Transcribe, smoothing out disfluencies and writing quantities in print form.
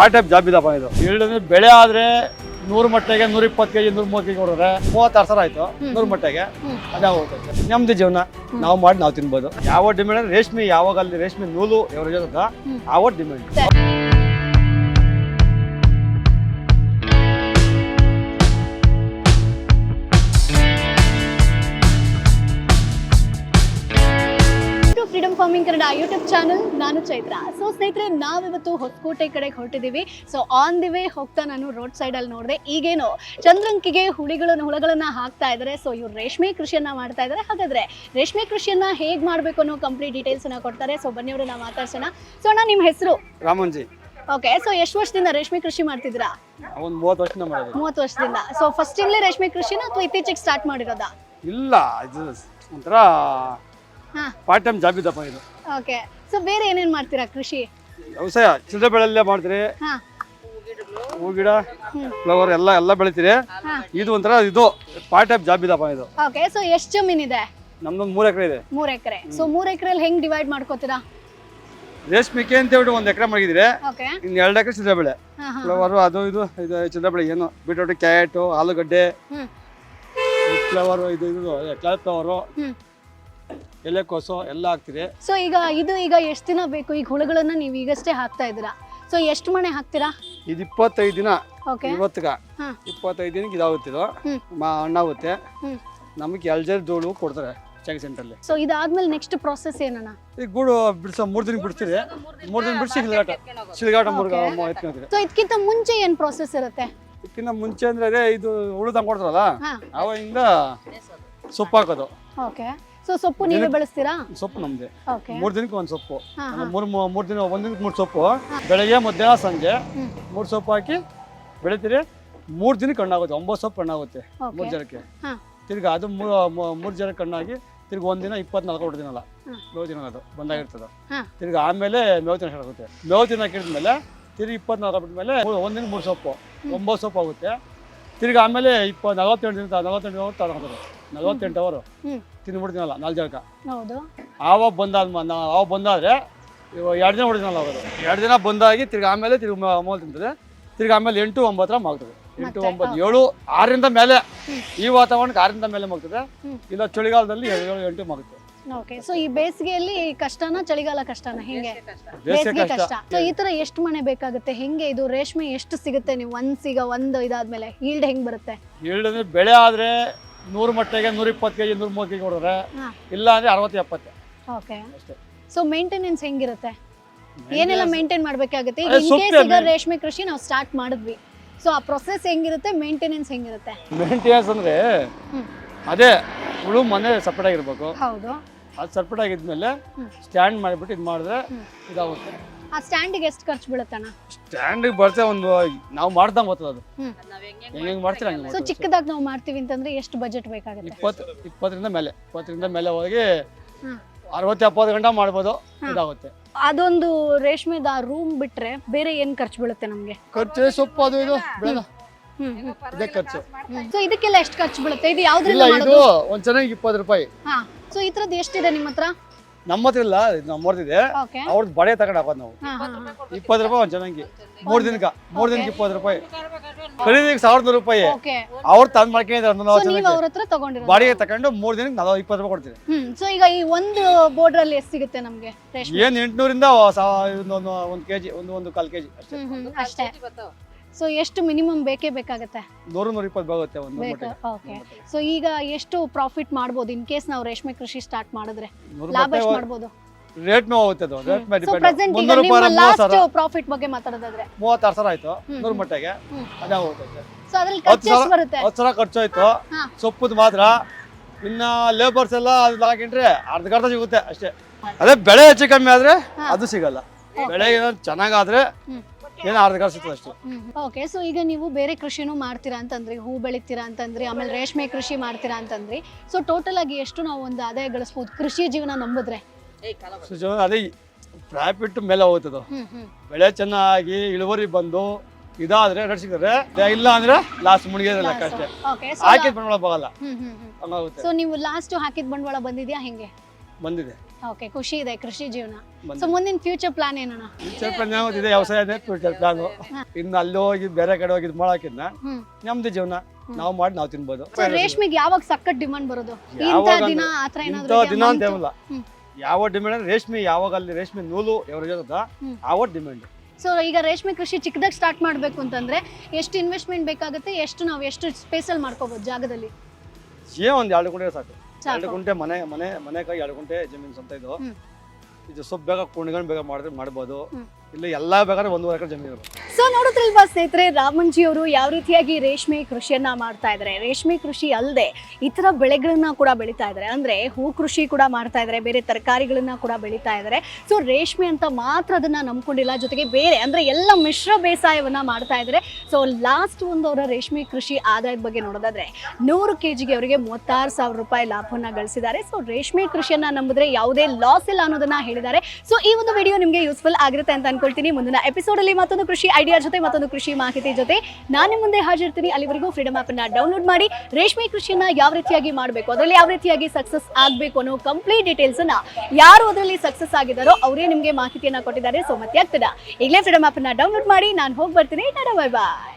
Part type job ಇದಪ್ಪ ಇದು. ಇಳಿದ್ರೆ ಬೆಳೆ ಆದ್ರೆ 100 ಮಟ್ಟಿಗೆ 120 ಕೆಜಿ 130 ಕೆಜಿ ಕೊಡಿದ್ರೆ 36,000 ಆಯ್ತು. 100 ಮಟ್ಟಿಗೆ ಅದಾಗುತ್ತೆ. ನೆಮ್ಮದಿ ಜೀವನ ನಾವು ಮಾಡಿ ನಾವು ತಿನ್ಬೋದು. ಯಾವ ಡಿಮ್ಯಾಂಡ್ ಅಂದ್ರೆ ರೇಷ್ಮೆ, ಯಾವಾಗ ಅಲ್ಲಿ ರೇಷ್ಮೆ ನೂಲು ಎವರೇಜ್ ಆವ demand. Freedom farming Kannada YouTube channel, ನಾನು ಚೈತ್ರ. ಸೊ ಸ್ನೇಹಿತರೆ, ನಾವಿವತ್ತು ಹೊಸಕೋಟೆ ಕಡೆಗೆ ಹೊರಟಿದ್ದೀವಿ. ಸೊ ಆನ್ ದಿ ವೇ ಹೋಗ್ತಾ ನಾನು ರೋಡ್ ಸೈಡಲ್ಲಿ ನೋಡಿದೆ, ಈಗೇನು ಚಂದ್ರಂಕಿಗೆ ಹುಳಗಳನ್ನ ಹಾಕ್ತಾ ಇದ್ದಾರೆ. ಸೊ ಇವ್ರು ರೇಷ್ಮೆ ಕೃಷಿಯನ್ನ ಮಾಡ್ತಾ ಇದ್ದಾರೆ. ಹಾಗಾದ್ರೆ ರೇಷ್ಮೆ ಕೃಷಿಯನ್ನ ಹೇಗೆ ಮಾಡಬೇಕು ಅನ್ನೋ ಕಂಪ್ಲೀಟ್ ಡೀಟೇಲ್ಸ್ ಅನ್ನ ಕೊಡ್ತಾರೆ. ಸೊ ಬನ್ನಿ ಅವ್ರನ್ನ ಮಾತಾಡ್ಸೋಣ. ಸೊ ಅಣ್ಣ, ನಿಮ್ಮ ಹೆಸರು? ರಾಮನ್ಜಿ. ಓಕೆ. ಸೊ ಎಷ್ಟು ವರ್ಷದಿಂದ ರೇಷ್ಮೆ ಕೃಷಿ ಮಾಡ್ತಿದ್ದೀರಾ? ಒಂದು 30 ವರ್ಷದಿಂದ ಮಾಡೋದು. 30 ವರ್ಷದಿಂದ. ಸೊ ಫಸ್ಟ್ ಇಂದಲೇ ರೇಷ್ಮೆ ಕೃಷಿನ ಅಥವಾ ಇತ್ತೀಚೆಗೆ ಸ್ಟಾರ್ಟ್ ಮಾಡಿರೋದಾ? ಇಲ್ಲ, ಇದು ಒಂಥರ ಪಾರ್ಟ್ ಟೈಮ್ ಜಾಬ್ ಇದಪ್ಪ ಇದು. ಓಕೆ. ಸೊ ಬೇರೆ ಏನೇನ್ ಮಾಡ್ತೀರಾ ಕೃಷಿ? ವ್ಯವಸಾಯ ಚಿಲ್ಲರೆ ಬೆಳೆಲ್ಲೇ ಮಾಡ್ತೀರಿ. ಹೂ ಗಿಡ, ಫ್ಲವರ್ ಎಲ್ಲ ಬೆಳಿತೀರಿ. ಇದು ಒಂಥರ ಇದು ಪಾರ್ಟ್ ಟೈಮ್ ಜಾಬ್ ಇದಪ್ಪ ಇದು. ಓಕೆ. ಸೊ ಎಷ್ಟು ಜಮೀನಿದೆ? ನಮ್ದೊಂದು 3 ಎಕರೆ ಇದೆ. 3 ಎಕರೆ. ಸೊ 3 ಎಕರೆಯಲ್ಲಿ ಹೆಂಗ್ ಡಿವೈಡ್ ಮಾಡ್ಕೋತೀರಾ? ರೇಷ್ಮೆಗೆ ಅಂತ ಹೇಳ್ಬಿಟ್ಟು 1 ಎಕರೆ ಮಾಡಿದ್ರೆ ಓಕೆ. ಇನ್ನು 2 ಎಕರೆ ಚಿಲ್ಲರೆ ಬೆಳೆ, ಫ್ಲವರ್ ಅದು ಇದು ಚಿಲ್ಲರೆ ಬೆಳೆ. ಏನು ಬೀಟ್ರೋಟ್, ಕ್ಯಾರೆಟ್, ಆಲೂಗಡ್ಡೆ, ಫ್ಲವರ್, ಇದು ಕ್ಲಾಸ್ ಫ್ಲವರು, ಎಲೆಕೋಸು ಎಲ್ಲ ಹಾಕ್ತೀರಿ. ಸೊ ಈಗ ಎಷ್ಟು ದಿನ ಬೇಕು? ಈಗ ಹುಳುಗಳನ್ನ ನೀವು ಈಗಷ್ಟೇ ಹಾಕ್ತಾ ಇದ್ದೀರಾ. ಸೊ ಎಷ್ಟು ಮನೆ ಹಾಕ್ತೀರಾ? ಇದು 25 ದಿನ. ಓಕೆ. ಇವತ್ತಿಗ 25 ದಿನಕ್ಕೆ ಇದಾಗುತ್ತೆ. ಇದು ಹಣ್ಣಾಗುತ್ತೆ. ನಮಗೆ ಎಲ್ಜರ್ ಧೂಳು ಕೊಡ್ತಾರೆ ಚೆಕ್ ಸೆಂಟ್ರಲ್ಲಿ. ಸೊ ಇದಾದ್ಮೇಲೆ ನೆಕ್ಸ್ಟ್ ಪ್ರೊಸೆಸ್ ಏನಣ್ಣ? ಈಗ ಗೂಡು ಬಿಡಿಸೋ 3 ದಿನ ಬಿಡ್ತೀರಿ. 3 ದಿನ ಬಿಡಿಸಿ ಶಿಲ್ಗಾಟ ಎತ್ಕೊಂತೀರಿ. ಸೊ ಇದಕ್ಕಿಂತ ಮುಂಚೆ ಏನ್ ಪ್ರೊಸೆಸ್ ಇರುತ್ತೆ? ಇದಕ್ಕಿಂತ ಮುಂಚೆ ಅಂದ್ರೆ ಅದೇ ಇದು ಹುಳು ತಂದು ಕೊಡ್ತಾರಲ್ಲ, ಅವಾಗಿಂದ ಸೊಪ್ಪು ಹಾಕೋದು. ಓಕೆ. ಸೊ ಸೊಪ್ಪು ನೀವೇ ಬೆಳೆಸ್ತೀರಾ? ಸೊಪ್ಪು ನಮ್ದೆ. ಓಕೆ. 3 ದಿನಕ್ಕೆ ಒಂದು ಸೊಪ್ಪು. ಮೂರು ದಿನ, 1 ದಿನಕ್ಕೆ 3 ಸೊಪ್ಪು. ಬೆಳಗ್ಗೆ, ಮಧ್ಯಾಹ್ನ, ಸಂಜೆ 3 ಸೊಪ್ಪು ಹಾಕಿ ಬೆಳಿತೀರಿ. 3 ದಿನಕ್ಕೆ ಹಣ್ಣಾಗುತ್ತೆ. 9 ಸೊಪ್ಪು ಹಣ್ಣಾಗುತ್ತೆ 3 ಜನಕ್ಕೆ. ತಿರ್ಗಿ ಅದು 3 ಜನಕ್ಕೆ ಹಣ್ಣಾಗಿ ತಿರ್ಗಿ 1 ದಿನ 24 ದಿನಲ್ಲ, ಮೇವು ದಿನ ಅದು ಬಂದಾಗಿರ್ತದೆ. ತಿರ್ಗಿ ಆಮೇಲೆ ಮೇವು ತಿನ್ನಕ್ಕೆ ಆಗುತ್ತೆ. ಮೇವು ತಿನ್ನಕ್ಕೆ ಹಿಡಿದ್ಮೇಲೆ ತಿರ್ಗಿ 24 ಬಿಟ್ಮೇಲೆ 1 ದಿನ 3 ಸೊಪ್ಪು 9 ಸೊಪ್ಪು ಆಗುತ್ತೆ. ತಿರ್ಗಿ ಆಮೇಲೆ 48 ದಿನ 48 ಅವರ್ ತಗೊಂಡ್ರೆ 48 ಅವರು ತಿಂದ್ಬಿಡ್ತೀನಲ್ಲ 4 ಜನಕ್ಕೆ. ಹೌದು. ಆವಾಗ ಬಂದಾದ್ರೆ 2 ದಿನ ಹೊಡಿತೀನಲ್ಲ ಆಗೋದು. 2 ದಿನ ಬಂದಾಗಿ ತಿರ್ಗಿ ಆಮೇಲೆ ತಿರ್ಗಿ ಅಮೌಲ್ ತಿಂತದೆ. ತಿರ್ಗಿ ಆಮೇಲೆ 8, 9 ಆಗ್ತದೆ. 8, 9, 7, 6ರಿಂದ ಮೇಲೆ. ಈ ವಾತಾವರಣಕ್ಕೆ 6ರಿಂದ ಮೇಲೆ ಮಾಗ್ತದೆ. ಇಲ್ಲ ಚಳಿಗಾಲದಲ್ಲಿ 7, 8 ಆಗುತ್ತೆ. ಓಕೆ. ಸೊ ಈ ಬೇಸಿಗೆಯಲ್ಲಿ ಕಷ್ಟನಾ, ಚಳಿಗಾಲ ಕಷ್ಟನಾ? ಹೆಂಗೆ? ಬೇಸಿಗೆ ಕಷ್ಟ. ಸೊ ಈ ತರ ಎಷ್ಟು ಮನೆ ಬೇಕಾಗುತ್ತೆ? ಹೆಂಗೆ ಇದು ರೇಷ್ಮೆ ಎಷ್ಟು ಸಿಗುತ್ತೆ? ನೀವು ಒಂದು ಇದಾದ್ಮೇಲೆ ಈಲ್ಡ್ ಹೆಂಗ್ ಬರುತ್ತೆ? ಈಲ್ಡ್ ಅಂದ್ರೆ ಬೆಳೆ ಆದ್ರೆ 100 ಮಟ್ಟಿಗೆ 120 ಕೆಜಿ 130 ಕೆಜಿ ಕೊಡಿದ್ರೆ, ಇಲ್ಲ ಅಂದ್ರೆ 60-70. ಓಕೆ. ಸೊ ಮೇಂಟೆನೆನ್ಸ್ ಹೆಂಗಿರುತ್ತೆ? ಏನೆಲ್ಲ ಮೇಂಟೈನ್ ಮಾಡ್ಬೇಕಾಗುತ್ತೆ? ಈಗ ರೇಷ್ಮೆ ಕೃಷಿ ನಾವು ಸ್ಟಾರ್ಟ್ ಮಾಡಿದ್ವಿ. ಸೊ ಆ ಪ್ರೊಸೆಸ್ ಹೆಂಗಿರುತ್ತೆ? ಮೇಂಟೆನೆನ್ಸ್ ಹೆಂಗಿರುತ್ತೆ? ಮೇಂಟೆನೆನ್ಸ್ ಅಂದ್ರೆ ಅದೇ ಹುಳು ಮನೆ ಸಪ್ರೇಟ್ ಆಗಿರ್ಬೇಕು. ಹೌದು. ಅದು ಸಪ್ರೇಟ್ ಆಗಿದ್ಮೇಲೆ ಸ್ಟ್ಯಾಂಡ್ ಮಾಡಿಬಿಟ್ಟು ಇದು ಮಾಡಿದ್ರೆ ಇದಾಗುತ್ತೆ. ಆ ಸ್ಟ್ಯಾಂಡಿಗೆ ಎಷ್ಟು ಖರ್ಚು ಬೀಳುತ್ತಣ್ಣ? ಸ್ಟ್ಯಾಂಡಿಗೆ ಬರ್ತೇ ಒಂದು ನಾವು ಮಾಡ್ದಂಗೆ ಬರ್ತದೆ. ಅದು ಹೆಂಗೆ ಮಾಡ್ತೀರ ಹಂಗೆ. ಸೊ ಚಿಕ್ಕದಾಗಿ ನಾವು ಮಾಡ್ತೀವಿ ಅಂತಂದ್ರೆ ಎಷ್ಟು ಬಜೆಟ್ ಬೇಕಾಗುತ್ತೆ? 20ರಿಂದ ಮೇಲೆ ಹೋಗಿ 60-70 ಗಂಟೆ ಮಾಡ್ಬೋದು. ಇದಾಗುತ್ತೆ. ಅದೊಂದು ರೇಷ್ಮೆದ ರೂಮ್ ಬಿಟ್ರೆ ಬೇರೆ ಏನ್ ಖರ್ಚು ಬೀಳುತ್ತೆ ನಮ್ಗೆ? ಖರ್ಚು ಸೊಪ್ಪು ಅದು ಇದು ಬೆಳೆದ ಇದೇ ಖರ್ಚು. ಸೊ ಇದಕ್ಕೆಲ್ಲ ಎಷ್ಟು ಖರ್ಚು ಬೀಳುತ್ತೆ? ಇದು ಯಾವ್ದ್ರಿಂದ ಇದು ಮಾಡೋದು? ಒಂದ್ ಚೆನ್ನಾಗಿ 20 ರೂಪಾಯಿ. ಸೊ ಈ ತರದ್ದು ಎಷ್ಟಿದೆ ನಿಮ್ಮ ಹತ್ರ? ನಮ್ಮ ಹತ್ರ ಇಲ್ಲ, ನಮ್ಮವ್ರದಿದೆ. ಅವ್ರದ್ದು ಬಡೆ ತಗೊಂಡು ಹಾಕೋದು ನಾವು. 20 ರೂಪಾಯಿ ಒಂದ್ ಚೆನ್ನಾಗಿ 3 ದಿನಕ್ಕೆ 20 ರೂಪಾಯಿ. ಖರೀದಿಗೆ 1,100 ರೂಪಾಯಿ. ಅವ್ರು ತಂದ್ ಮಾಡ್ಕೊಂಡಿದ್ದಾರೆ. ಬಾಡಿಗೆ ತಗೊಂಡು 3 ದಿನಕ್ಕೆ 20 ರೂಪಾಯಿ ಕೊಡ್ತೀವಿ. ಸೊ ಈಗ ಈ ಒಂದು ಬೋರ್ಡರ್ ಅಲ್ಲಿ ಎಷ್ಟು ಸಿಗುತ್ತೆ ನಮ್ಗೆ? ಏನ್ 800ರಿಂದ 1 ಕೆಜಿ, 1.25 ಕೆಜಿ ಅಷ್ಟೇ. ಸೊ ಎಷ್ಟು ಮಿನಿಮಮ್ ಬೇಕಾಗುತ್ತೆ? 100-120 ಬಾಗುತ್ತೆ ಒಂದು ಮೂಟೆಗೆ. ಓಕೆ. ಸೊ ಈಗ ಎಷ್ಟು ಪ್ರಾಫಿಟ್ ಮಾಡ್ಬೋದು ಇನ್ ಕೇಸ್ ನಾವು ರೇಷ್ಮೆ ಕೃಷಿ ಸ್ಟಾರ್ಟ್ ಮಾಡಿದ್ರೆ? ಲಾಭ ಎಷ್ಟು ಮಾಡ್ಬೋದು? ರೇಟ್ ಮೇಲೆ ಹೋಗುತ್ತೆ ಅದು. ರೇಟ್ ಮೇಲೆ ಸೊ ಡಿಪೆಂಡ್. ಪ್ರೆಸೆಂಟ್ ಈಗ ನಿಮ್ಮ ಲಾಸ್ಟ್ ಪ್ರಾಫಿಟ್ ಬಗ್ಗೆ ಮಾತಾಡೋದಾದ್ರೆ 36,000 ಆಯ್ತು 100 ಮಟ್ಟಿಗೆ. ಅದೇ ಹೋಗುತ್ತೆ. ಸೊ ಅದ್ರಲ್ಲಿ ಖರ್ಚು ಎಷ್ಟು ಬರುತ್ತೆ? 10,000 ಖರ್ಚು ಆಯ್ತು ಸೊಪ್ಪುದು ಮಾತ್ರ. ಇನ್ನ ಲೇಬರ್ಸ್ ಎಲ್ಲ ಅದು ಹಾಕಿಟ್ರೆ ಅರ್ಧ ಸಿಗುತ್ತೆ ಅಷ್ಟೇ. ಅದೇ ಬೆಳೆ ಹೆಚ್ಚು ಕಮ್ಮಿ ಆದ್ರೆ ಅದು ಸಿಗಲ್ಲ. ಬೆಳೆ ಚೆನ್ನಾಗಾದ್ರೆ ಏನು ಅರ್ಧ ಸಿಗ್ತದೆ ಅಷ್ಟೇ. ಓಕೆ. ಸೊ ಈಗ ನೀವು ಬೇರೆ ಕೃಷಿನೂ ಮಾಡ್ತೀರಾ ಅಂತಂದ್ರಿ, ಹೂ ಬೆಳಿತೀರಾ ಅಂತಂದ್ರಿ, ಆಮೇಲೆ ರೇಷ್ಮೆ ಕೃಷಿ ಮಾಡ್ತೀರಾ ಅಂತಂದ್ರಿ. ಸೊ ಟೋಟಲ್ ಆಗಿ ಎಷ್ಟು ನಾವು ಒಂದು ಆದಾಯ ಗಳಿಸಬಹುದು ಕೃಷಿ ಜೀವನ ನಂಬಿದ್ರೆ? ಅದೇ ಪ್ರಾಫಿಟ್ ಮೇಲೆ ಹೋಗ್ತದೆ. ಬೆಳೆ ಚೆನ್ನಾಗಿ ಇಳುವರಿ ಬಂದು ಇದಾದ್ರೆ ರೇಟ್ ಸಿಗ್ತದೆ. ಇಲ್ಲ ಅಂದ್ರೆ ಲಾಸ್ಟ್ ಮುಣಿಗೆ ಲೆಕ್ಕ ಅಷ್ಟೇ. ಹಾಕಿದ ಬಂಡವಾಳ ಬರಲ್ಲ, ಹಂಗಾಗುತ್ತೆ. ಸೊ ನೀವು ಲಾಸ್ಟ್ ಹಾಕಿದ ಬಂಡವಾಳ ಬಂದಿದ್ಯಾ? ಹೆಂಗೆ ಬಂದಿದೆ? ಓಕೆ, ಖುಷಿ ಇದೆ ಕೃಷಿ ಜೀವನ. ಬಂದೆ. ಸೊ ಮುಂದಿನ ಫ್ಯೂಚರ್ ಪ್ಲಾನ್ ಏನಣ್ಣ? ಫ್ಯೂಚರ್ ಪ್ಲಾನ್ ಇದೆ, ವ್ಯವಸಾಯನೇ ಫ್ಯೂಚರ್ ಪ್ಲಾನು. ಇನ್ನು ಅಲ್ಲಿ ಹೋಗಿ ಬೇರೆ ಕಡೆ ಹೋಗಿ ಇದು ಮಾಡೋಕ್ಕಿಂತ ನಮ್ದು ಜೀವನ ನಾವು ಮಾಡಿ ನಾವು ತಿನ್ಬೋದು. ಸೊ ರೇಷ್ಮೆಗೆ ಯಾವಾಗ ಸಖತ್ ಡಿಮಾಂಡ್ ಬರೋದು? ಇಂಥ ದಿನ ಆತರ ಇಂಥ ಏನಾದ್ರು ದಿನ ಅಂತ ಏನಿಲ್ಲ, ಯಾವ ಡಿಮ್ಯಾಂಡ್ ಅಂದ್ರೆ ರೇಷ್ಮೆ ಯಾವಾಗ ಅಲ್ಲಿ ರೇಷ್ಮೆ ನೂಲು ಎವರೇಜ್ ಇರುತ್ತಾ ಆವ ಡಿಮ್ಯಾಂಡ್. ಸೊ ಈಗ ರೇಷ್ಮೆ ಕೃಷಿ ಚಿಕ್ಕದಾಗಿ ಸ್ಟಾರ್ಟ್ ಮಾಡಬೇಕು ಅಂತಂದ್ರೆ ಎಷ್ಟು ಇನ್ವೆಸ್ಟ್ಮೆಂಟ್ ಬೇಕಾಗುತ್ತೆ? ಎಷ್ಟು ಸ್ಪೇಸಲ್ಲಿ ಮಾಡ್ಕೋಬಹುದು ಜಾಗದಲ್ಲಿ? ಒಂದು 2 ಗುಂಟೆ ಸಾಕು. 2 ಗುಂಟೆ ಮನೆಗಾಗಿ 2 ಗುಂಟೆ ಜಮೀನು ಸ್ವಂತ ಇದು. ಇದು ಸೊಪ್ಪು ಬೇಗ ಕುಣ್ಕೊಂಡು ಬೇಗ ಮಾಡಿದ್ರೆ ಮಾಡ್ಬೋದು. ಇಲ್ಲ ಎಲ್ಲ ಬೇಕಾದ್ರೆ 1.5 ಎಕರೆ ಜಮೀನು. ಸೊ ನೋಡಿದ್ರಲ್ವಾ ಸ್ನೇಹಿತರೆ, ರಾಮನ್ಜಿ ಅವರು ಯಾವ ರೀತಿಯಾಗಿ ರೇಷ್ಮೆ ಕೃಷಿಯನ್ನ ಮಾಡ್ತಾ ಇದ್ದಾರೆ. ರೇಷ್ಮೆ ಕೃಷಿ ಅಲ್ಲದೆ ಇತರ ಬೆಳೆಗಳನ್ನ ಕೂಡ ಬೆಳೀತಾ ಇದ್ದಾರೆ. ಅಂದ್ರೆ ಹೂ ಕೃಷಿ ಕೂಡ ಮಾಡ್ತಾ ಇದ್ದಾರೆ, ಬೇರೆ ತರಕಾರಿಗಳನ್ನ ಕೂಡ ಬೆಳೀತಾ ಇದ್ದಾರೆ. ಸೊ ರೇಷ್ಮೆ ಅಂತ ಮಾತ್ರ ಅದನ್ನ ನಂಬ್ಕೊಂಡಿಲ್ಲ, ಜೊತೆಗೆ ಬೇರೆ ಅಂದ್ರೆ ಎಲ್ಲ ಮಿಶ್ರ ಬೇಸಾಯವನ್ನ ಮಾಡ್ತಾ ಇದ್ದಾರೆ. ಸೊ ಲಾಸ್ಟ್ ಅವರ ರೇಷ್ಮೆ ಕೃಷಿ ಆದಾಯದ ಬಗ್ಗೆ ನೋಡೋದಾದ್ರೆ 100 kgಗೆ ಅವರಿಗೆ 36,000 ರೂಪಾಯಿ ಲಾಭವನ್ನ ಗಳಿಸಿದ್ದಾರೆ. ಸೊ ರೇಷ್ಮೆ ಕೃಷಿಯನ್ನ ನಂಬಿದ್ರೆ ಯಾವುದೇ ಲಾಸ್ ಇಲ್ಲ ಅನ್ನೋದನ್ನ ಹೇಳಿದ್ದಾರೆ. ಸೊ ಈ ಒಂದು ವಿಡಿಯೋ ನಿಮಗೆ ಯೂಸ್ಫುಲ್ ಆಗಿರುತ್ತೆ ಅಂತ ಅನ್ಕೊಳ್ತೀನಿ. ಮುಂದಿನ ಎಪಿಸೋಡ್ ಅಲ್ಲಿ ಮತ್ತೊಂದು ಕೃಷಿ ಐಡಿಯಾ ಜೊತೆ ಮತ್ತೊಂದು ಕೃಷಿ ಮಾಹಿತಿ ಜೊತೆ ನಾನು ಮುಂದೆ ಹಾಜರಿರ್ತೀನಿ. ಅಲ್ಲಿವರೆಗೂ ಫ್ರೀಡಮ್ ಆಪ್ ಅನ್ನ ಡೌನ್ಲೋಡ್ ಮಾಡಿ ರೇಷ್ಮೆ ಕೃಷಿಯನ್ನ ಯಾವ ರೀತಿಯಾಗಿ ಮಾಡಬೇಕು, ಅದರಲ್ಲಿ ಯಾವ ರೀತಿಯಾಗಿ ಸಕ್ಸಸ್ ಆಗಬೇಕು ಅನ್ನೋ ಕಂಪ್ಲೀಟ್ ಡೀಟೇಲ್ಸ್ ಅನ್ನ ಯಾರು ಅದರಲ್ಲಿ ಸಕ್ಸಸ್ ಆಗಿದ್ದಾರೋ ಅವರೇ ನಿಮಗೆ ಮಾಹಿತಿಯನ್ನ ಕೊಟ್ಟಿದ್ದಾರೆ. ಸೊ ಮತ್ತೆ ಆಗ್ತದ ಈಗಲೇ ಫ್ರೀಡಮ್ ಆಪ್ ಅನ್ನ ಡೌನ್ಲೋಡ್ ಮಾಡಿ. ನಾನು ಹೋಗಿ ಬರ್ತೀನಿ. ಟಾಟಾ, ಬೈ ಬಾಯ್.